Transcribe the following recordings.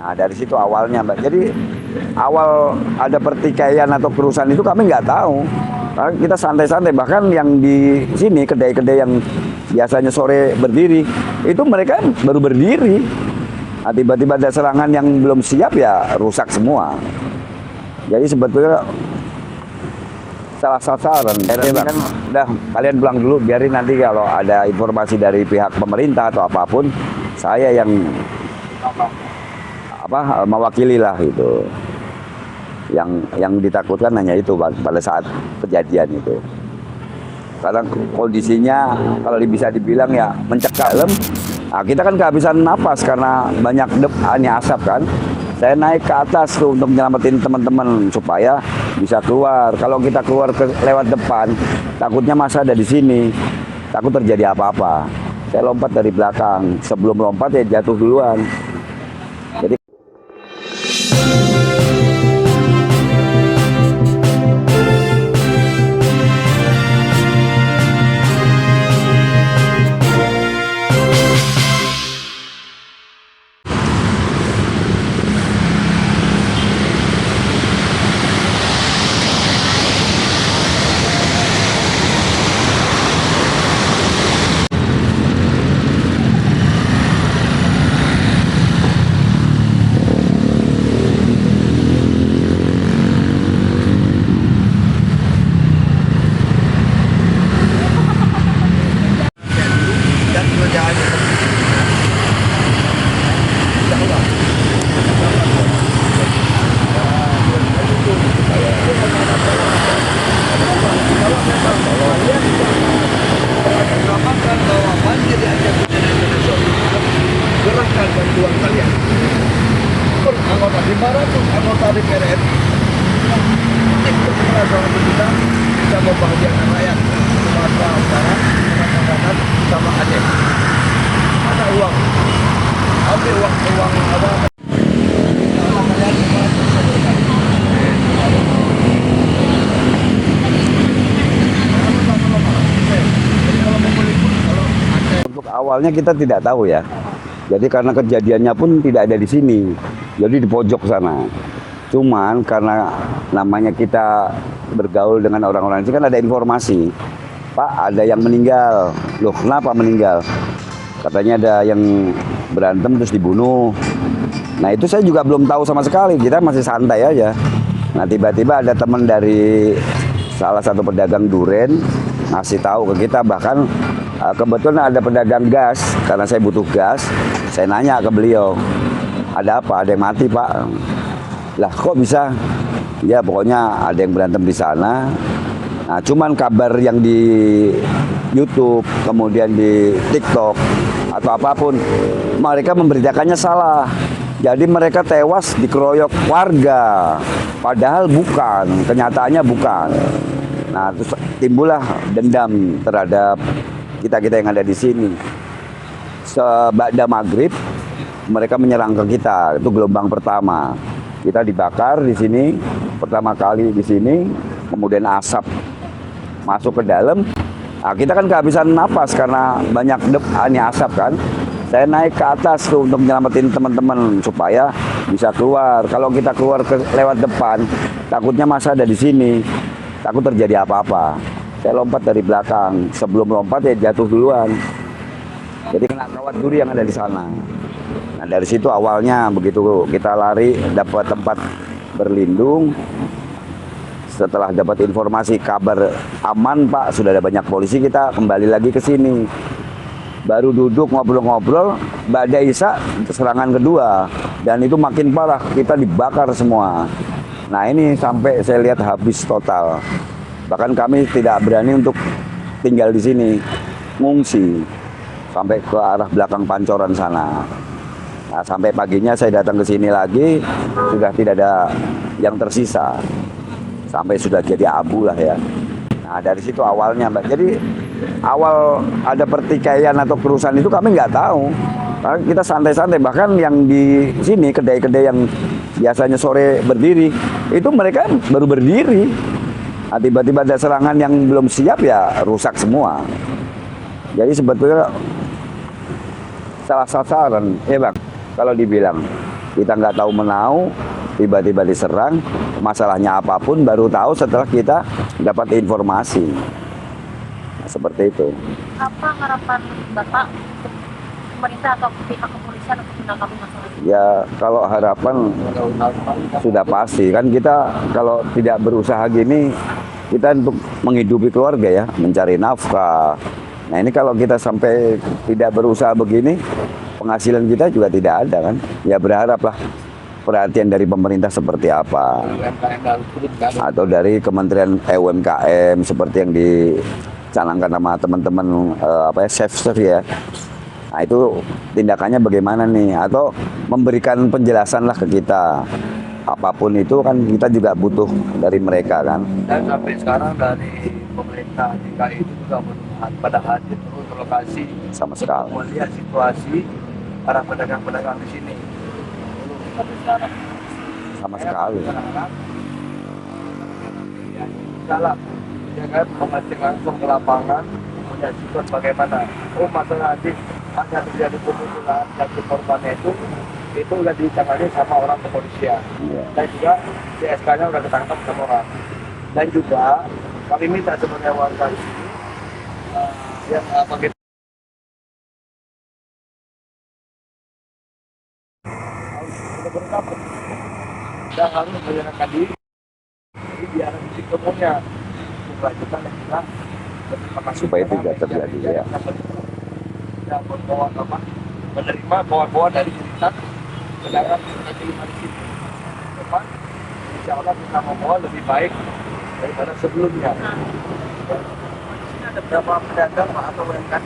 Nah dari situ awalnya Mbak. Jadi awal ada pertikaian atau kerusuhan itu kami nggak tahu. Karena kita santai-santai, bahkan yang di sini kedai-kedai yang biasanya sore berdiri, itu mereka baru berdiri. Nah, tiba-tiba ada serangan yang belum siap ya rusak semua. Jadi sebetulnya salah sasaran. Kan udah kalian pulang dulu, biarin nanti kalau ada informasi dari pihak pemerintah atau apapun, saya yang mewakili lah itu. Yang ditakutkan hanya itu pada saat kejadian itu. Karena kondisinya kalau bisa dibilang ya mencekam. Nah, kita kan kehabisan napas karena banyak asap kan. Saya naik ke atas tuh untuk menyelamatin teman-teman supaya bisa keluar. Kalau kita keluar lewat depan, takutnya masa ada di sini. Takut terjadi apa-apa. Saya lompat dari belakang. Sebelum lompat ya jatuh duluan. Jadi gerahkan bantuan kalian. Anggota 500 anggota DPR RI ikut merasakan kita bisa membahagiakan rakyat Sumatera Utara, Sumatera Barat, sama Aceh. Ada uang, ambil uang apa? untuk awalnya kita tidak tahu ya. Jadi karena kejadiannya pun tidak ada di sini, jadi di pojok sana. Cuman karena namanya kita bergaul dengan orang-orang ini kan ada informasi, Pak ada yang meninggal. Loh kenapa meninggal? Katanya ada yang berantem terus dibunuh. Nah itu saya juga belum tahu sama sekali, kita masih santai aja. Nah tiba-tiba ada teman dari salah satu pedagang duren ngasih tahu ke kita, bahkan kebetulan ada pedagang gas, karena saya butuh gas, saya nanya ke beliau, ada apa? Ada yang mati Pak. Lah kok bisa? Ya pokoknya ada yang berantem di sana. Nah cuman kabar yang di YouTube, kemudian di TikTok atau apapun, mereka memberitakannya salah. Jadi mereka tewas dikeroyok warga, padahal bukan, kenyataannya bukan. Nah terus timbullah dendam terhadap kita-kita yang ada di sini. Sebada maghrib mereka menyerang ke kita, itu gelombang pertama. Kita dibakar di sini pertama kali di sini, kemudian asap masuk ke dalam. Nah, kita kan kehabisan napas karena banyak asap kan. Saya naik ke atas tuh untuk menyelamatin teman-teman supaya bisa keluar. Kalau kita keluar lewat depan, takutnya masa ada di sini. Takut terjadi apa-apa. Saya lompat dari belakang. Sebelum lompat ya jatuh duluan. Jadi kena kawat duri yang ada di sana. Nah dari situ awalnya begitu kita lari dapat tempat berlindung. Setelah dapat informasi kabar aman Pak, sudah ada banyak polisi, kita kembali lagi ke sini. Baru duduk ngobrol-ngobrol, badai Isa serangan kedua. Dan itu makin parah, kita dibakar semua. Nah ini sampai saya lihat habis total. Bahkan kami tidak berani untuk tinggal di sini, ngungsi sampai ke arah belakang Pancoran sana. Nah, sampai paginya saya datang ke sini lagi, sudah tidak ada yang tersisa. Sampai sudah jadi abu lah ya. Nah dari situ awalnya Mbak. Jadi awal ada pertikaian atau kerusuhan itu kami nggak tahu. Karena kita santai-santai, bahkan yang di sini kedai-kedai yang biasanya sore berdiri, itu mereka baru berdiri. Nah, tiba-tiba ada serangan yang belum siap ya rusak semua. Jadi sebetulnya salah sasaran, ya Bang, kalau dibilang. kita nggak tahu menau, tiba-tiba diserang, masalahnya apapun baru tahu setelah kita dapat informasi. Nah, seperti itu. Apa harapan Bapak untuk pemerintah atau pihak kepolisian untuk menanggapi masalah ini? Ya kalau harapan sudah pasti kan, kita kalau tidak berusaha gini, kita untuk menghidupi keluarga ya, mencari nafkah. Nah ini kalau kita sampai tidak berusaha begini, penghasilan kita juga tidak ada kan. Ya berharaplah perhatian dari pemerintah seperti apa, atau dari Kementerian UMKM seperti yang dicanangkan sama teman-teman chef ya. Nah itu tindakannya bagaimana nih, atau memberikan penjelasan lah ke kita. Apapun itu kan kita juga butuh dari mereka kan. Dan sampai sekarang dari pemerintah DKI itu juga belum pada hadir turun ke lokasi Sama sekali. untuk melihat situasi para pedagang-pedagang di sini. Belum sampai sekarang. Sama sekali. Ya, salah. Ya kan, mengecek langsung ke lapangan, menyaksikan bagaimana. Oh masalah nanti ada terjadi pemukulan dan korbannya itu udah ditangani sama orang kepolisian. Iya. Dan juga CSK-nya udah ketangkap sama orang. Dan juga kami minta sebagai warga di sini yang begitu harus berpendapat dan harus menyerahkan diri biar ketemunya kelanjutan yang kita Supaya tidak terjadi, ya. Dan membawa apa menerima bawa dari cerita pedagang di sini depan, insya Allah kita membawa lebih baik daripada sebelumnya. Ada berapa pedagang Pak atau UMKM?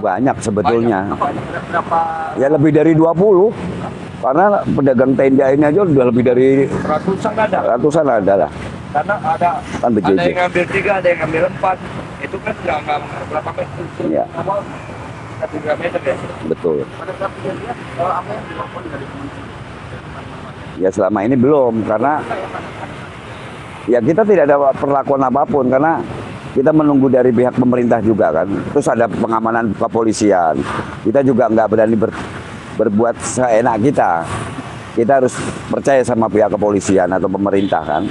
Banyak sebetulnya. Berapa? Ya lebih dari 20. Karena pedagang tenda ini aja udah lebih dari Ratusan ada. ratusan ada lah. Karena ada Kan ada berjejer. yang ngambil 3, ada yang ngambil 4. Itu kan nggak berapa meter. Iya. Awal 3 meter ya. Betul. Pada saat kejadian, apa yang dilakukan dari polisi? Ya selama ini belum, karena ya kita tidak ada perlakuan apapun, karena kita menunggu dari pihak pemerintah juga kan. Terus ada pengamanan kepolisian. Kita juga nggak berani berbuat seenak kita. Kita harus percaya sama pihak kepolisian atau pemerintah kan.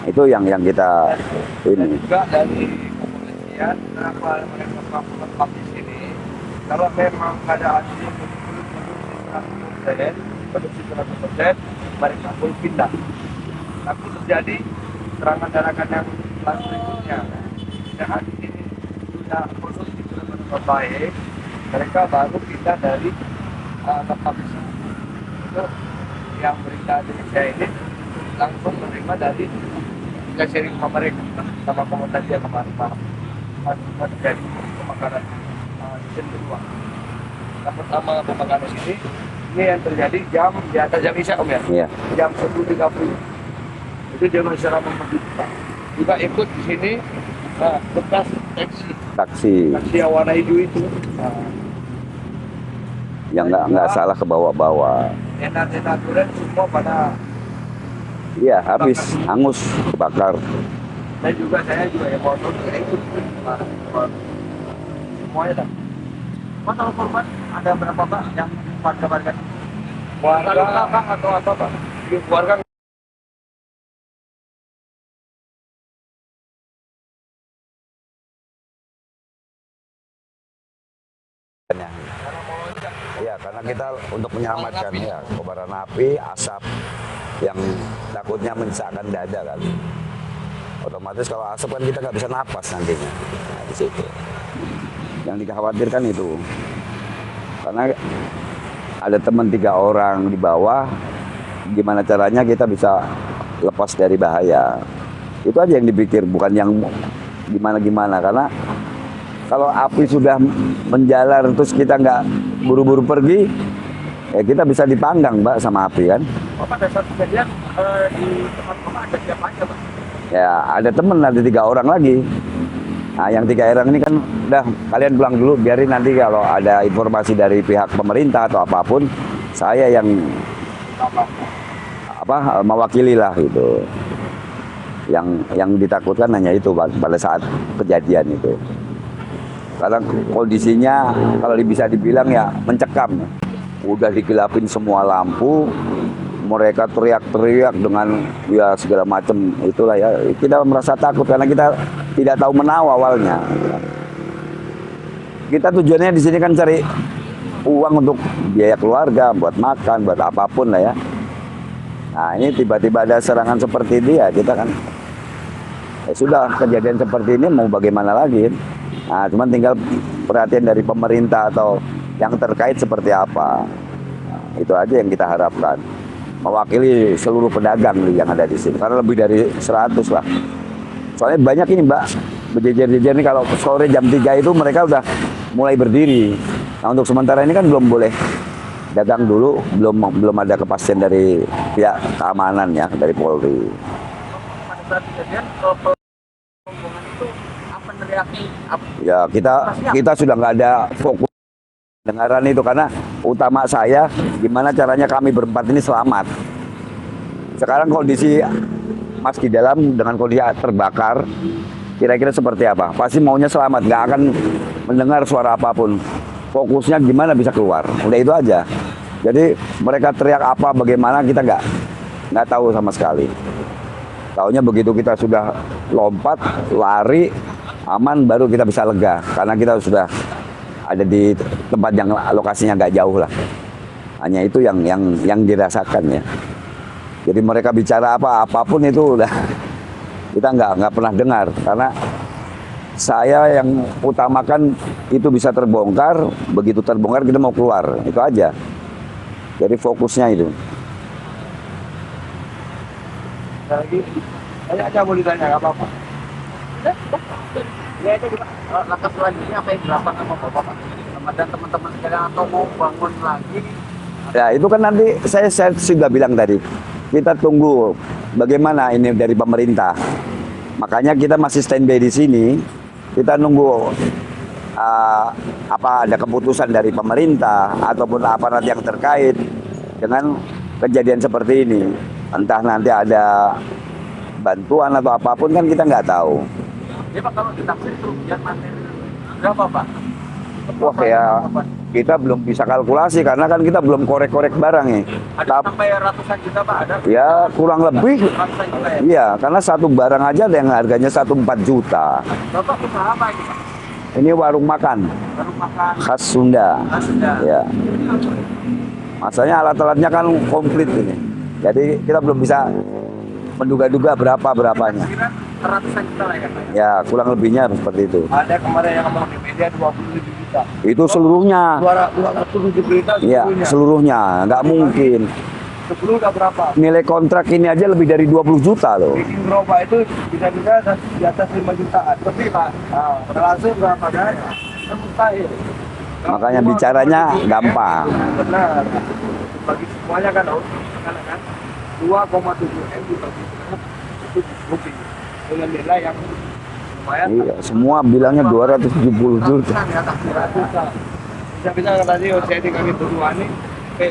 Itu yang kita Dan ini. juga dari kepolisian, kenapa mereka melakukan di sini? Kalau memang keadaan ini produksi 100%, mereka pun pindah. Tapi terjadi serangan-serangan yang berikutnya. Sedangkan ini sudah produksi benar-benar baik, mereka baru pindah dari tempat itu yang berita di Indonesia ini langsung menerima dari sharing sama mereka sama komentar dia kemarin malam pas terjadi kebakaran di kedua. Yang pertama kebakaran di sini ini yang terjadi jam di atas jam Isya Om ya, Iya. jam 10.30 itu dia masih ramai juga ikut di sini bekas Taksi taksi yang warna hijau itu yang nggak salah ke bawah-bawah. tenda-tenda duren semua pada. Iya, habis, hangus, kebakar. Dan juga saya juga yang motor juga ikut kemarin semuanya dah. Pak kalau korban ada berapa Pak yang warga luka Pak atau apa Pak? Warga Ya, karena kita untuk menyelamatkan ya kobaran api, asap yang takutnya mensakkan dada kan. Otomatis kalau asap kan kita nggak bisa napas nantinya. Nah, di situ. Yang dikhawatirkan itu. Karena ada teman 3 orang di bawah, gimana caranya kita bisa lepas dari bahaya. Itu aja yang dipikir, bukan yang gimana-gimana. Karena kalau api sudah menjalar terus kita nggak buru-buru pergi, ya kita bisa dipanggang Mbak sama api kan. pada saat kejadian di tempat Bapak ada siapa aja Pak? Ya ada temen, ada 3 orang lagi. Nah yang 3 orang ini kan udah kalian pulang dulu, biarin nanti kalau ada informasi dari pihak pemerintah atau apapun, saya yang mewakili lah gitu. Yang ditakutkan hanya itu pada saat kejadian itu. Karena kondisinya kalau bisa dibilang ya mencekam. udah digelapin semua lampu, mereka teriak-teriak dengan ya segala macam itulah ya. Kita merasa takut karena kita tidak tahu menau awalnya. Kita tujuannya di sini kan cari uang untuk biaya keluarga, buat makan, buat apapun lah ya. Nah ini tiba-tiba ada serangan seperti ini ya kita kan, ya sudah kejadian seperti ini mau bagaimana lagi. Nah cuman tinggal perhatian dari pemerintah atau yang terkait seperti apa. Nah, itu aja yang kita harapkan. Mewakili seluruh pedagang yang ada di sini. Karena lebih dari 100 lah. Soalnya banyak ini Mbak, berjejer-jejer nih kalau sore jam 3 itu mereka udah mulai berdiri. Nah untuk sementara ini kan belum boleh dagang dulu, belum ada kepastian dari pihak keamanan ya, dari Polri. Pada saat kejadian rombongan itu apa meneriaki? Ya kita sudah nggak ada fokus dengaran itu karena utama saya gimana caranya kami berempat ini selamat. Sekarang kondisi Mas di dalam dengan kondisi terbakar kira-kira seperti apa? Pasti maunya selamat, nggak akan mendengar suara apapun. Fokusnya gimana bisa keluar, udah itu aja. Jadi mereka teriak apa, bagaimana kita nggak tahu sama sekali. Taunya begitu kita sudah lompat, lari, aman, baru kita bisa lega karena kita sudah ada di tempat yang lokasinya nggak jauh lah. Hanya itu yang dirasakan ya. Jadi mereka bicara apapun itu udah kita nggak pernah dengar karena saya yang utamakan itu bisa terbongkar, begitu terbongkar kita mau keluar, itu aja. Jadi fokusnya itu. Lagi, banyak aja mau ditanya, nggak apa-apa. Ya itu langkah selanjutnya apa yang dilakukan sama Bapak dan teman-teman sekalian atau mau bangun lagi? Ya itu kan nanti saya sudah bilang tadi, kita tunggu bagaimana ini dari pemerintah. Makanya kita masih standby di sini. Kita nunggu apa ada keputusan dari pemerintah ataupun aparat yang terkait dengan kejadian seperti ini. Entah nanti ada bantuan atau apapun kan kita nggak tahu. Ya Pak, kalau ditaksir kerugian materi berapa Pak? Wah ya kita belum bisa kalkulasi karena kan kita belum korek-korek barang nih. Ada sampai ratusan juta Pak? Ada? Ya kurang lebih. Ratusan juta ya? Iya karena satu barang aja ada yang harganya 1,4 juta. Bapak usaha apa ini Pak? Ini warung makan Warung makan khas Sunda. khas Sunda. Ya. Masanya alat-alatnya kan komplit ini. Jadi kita belum bisa menduga-duga berapanya. Kira ratusan juta lah ya Pak? Ya kurang lebihnya seperti itu. Ada kemarin yang ngomong di media 27 juta. Itu seluruhnya. 207 berita Iya seluruhnya. seluruhnya. Nggak mungkin. Sebelum udah berapa? Nilai kontrak ini aja lebih dari 20 juta loh. Bikin gerobak itu bisa-bisa di atas 5 jutaan. Tapi Pak, terlangsung berapa kan? Mustahil. Makanya bicaranya gampang. Benar. Bagi semuanya kan, kan 2,7 M dibagi itu bukti dengan nilai yang lumayan. Iya, semua bilangnya 270 juta. Bisa-bisa tadi saya dikasih tuduhan nih,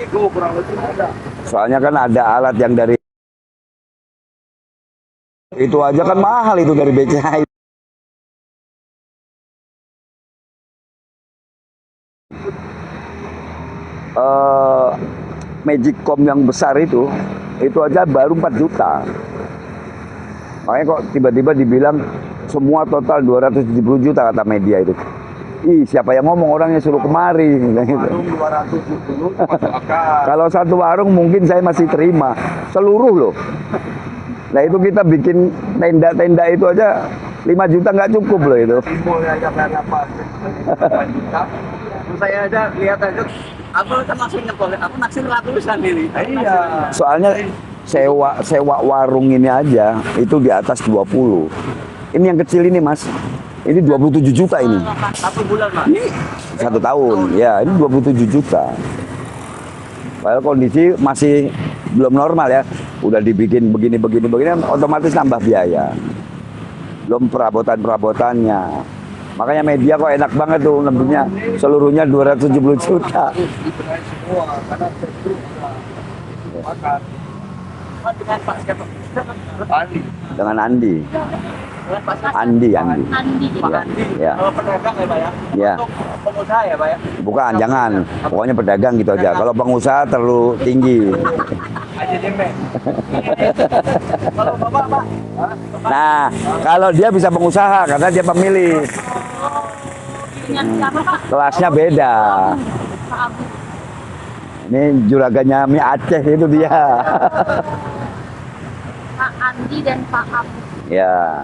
itu kurang lebih ada. Soalnya kan ada alat yang dari itu aja kan mahal itu dari BCA. Magicom yang besar itu aja baru 4 juta. Makanya kok tiba-tiba dibilang semua total 270 juta kata media itu. Ih, siapa yang ngomong orangnya suruh kemari gitu. Warung 270 masuk akal. Kalau satu warung mungkin saya masih terima. Seluruh loh. Nah itu kita bikin tenda-tenda itu aja 5 juta nggak cukup loh itu. Simbolnya aja kan apa? 4 juta. Terus saya aja lihat aja, aku kan langsung nyekolin, aku naksir ratusan ini. Iya. Soalnya sewa warung ini aja itu di atas 20. Ini yang kecil ini Mas. Ini 27 juta ini. 1 bulan Mas. Ini 1 tahun. Ya, ini 27 juta. Padahal kondisi masih belum normal ya. Udah dibikin begini otomatis nambah biaya. Belum perabotannya. Makanya media kok enak banget tuh ngebelinya seluruhnya 270 juta. Dibenahi semua karena itu makan. Dengan Pak siapa? Andi. Dengan Andi. Dengan Pak Andi. Andi. Pak Andi. Ya. Pedagang ya Pak ya? Ya. Untuk pengusaha ya Pak ya? Bukan, jangan. Pokoknya pedagang gitu aja. Kalau pengusaha terlalu tinggi. Aja Jembe. Kalau Bapak Pak? Hah? Bapak? Nah, kalau dia bisa pengusaha karena dia pemilih. Dengan siapa Pak? Kelasnya beda. Pak Abu. Ini juragannya mie Aceh itu dia. Pak Andi dan Pak Abu. Ya.